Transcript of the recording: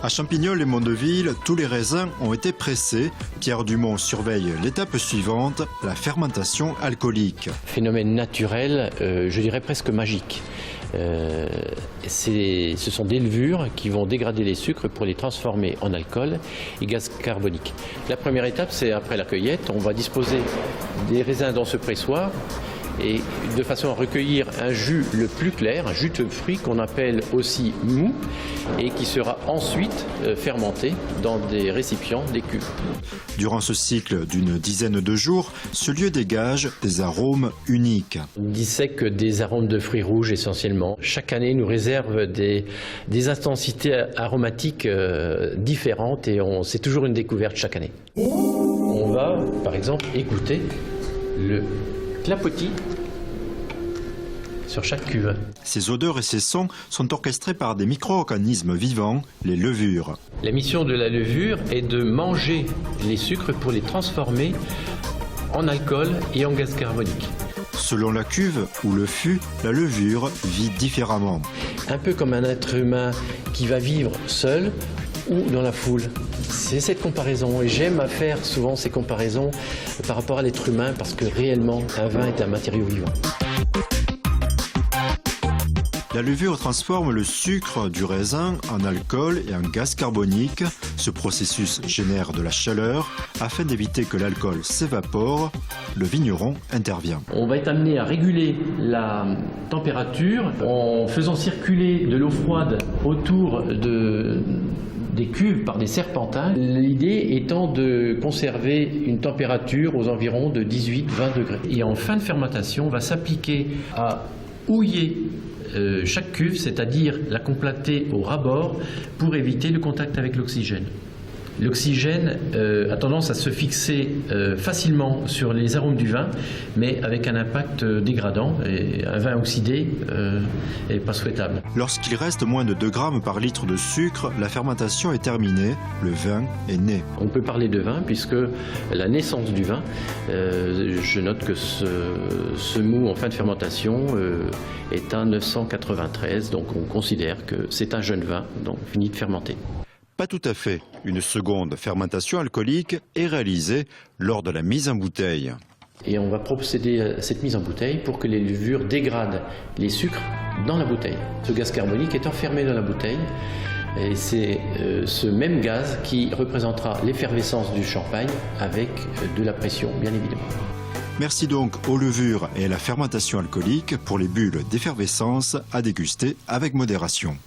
À Champignol et Mondeville, tous les raisins ont été pressés. Pierre Dumont surveille l'étape suivante, la fermentation alcoolique. Phénomène naturel, je dirais presque magique. Ce sont des levures qui vont dégrader les sucres pour les transformer en alcool et gaz carbonique. La première étape, c'est après la cueillette, on va disposer des raisins dans ce pressoir et de façon à recueillir un jus le plus clair, un jus de fruits qu'on appelle aussi mou et qui sera ensuite fermenté dans des récipients, des cuves. Durant ce cycle d'une dizaine de jours, ce lieu dégage des arômes uniques. On dissèque des arômes de fruits rouges essentiellement. Chaque année nous réserve des intensités aromatiques différentes et c'est toujours une découverte chaque année. On va par exemple écouter le clapotis sur chaque cuve. Ces odeurs et ces sons sont orchestrés par des micro-organismes vivants, les levures. La mission de la levure est de manger les sucres pour les transformer en alcool et en gaz carbonique. Selon la cuve ou le fût, la levure vit différemment. Un peu comme un être humain qui va vivre seul ou dans la foule. C'est cette comparaison et j'aime à faire souvent ces comparaisons par rapport à l'être humain parce que réellement un vin est un matériau vivant. La levure transforme le sucre du raisin en alcool et en gaz carbonique. Ce processus génère de la chaleur. Afin d'éviter que l'alcool s'évapore, le vigneron intervient. On va être amené à réguler la température en faisant circuler de l'eau froide autour des cuves par des serpentins. L'idée étant de conserver une température aux environs de 18-20 degrés. Et en fin de fermentation, on va s'appliquer à houiller chaque cuve, c'est-à-dire la compacter au ras-bord pour éviter le contact avec l'oxygène. L'oxygène a tendance à se fixer facilement sur les arômes du vin, mais avec un impact dégradant. Et un vin oxydé n'est pas souhaitable. Lorsqu'il reste moins de 2 grammes par litre de sucre, la fermentation est terminée, le vin est né. On peut parler de vin puisque la naissance du vin, je note que ce mou en fin de fermentation est à 993, donc on considère que c'est un jeune vin, donc fini de fermenter. Pas tout à fait. Une seconde fermentation alcoolique est réalisée lors de la mise en bouteille. Et on va procéder à cette mise en bouteille pour que les levures dégradent les sucres dans la bouteille. Ce gaz carbonique est enfermé dans la bouteille et c'est ce même gaz qui représentera l'effervescence du champagne avec de la pression, bien évidemment. Merci donc aux levures et à la fermentation alcoolique pour les bulles d'effervescence à déguster avec modération.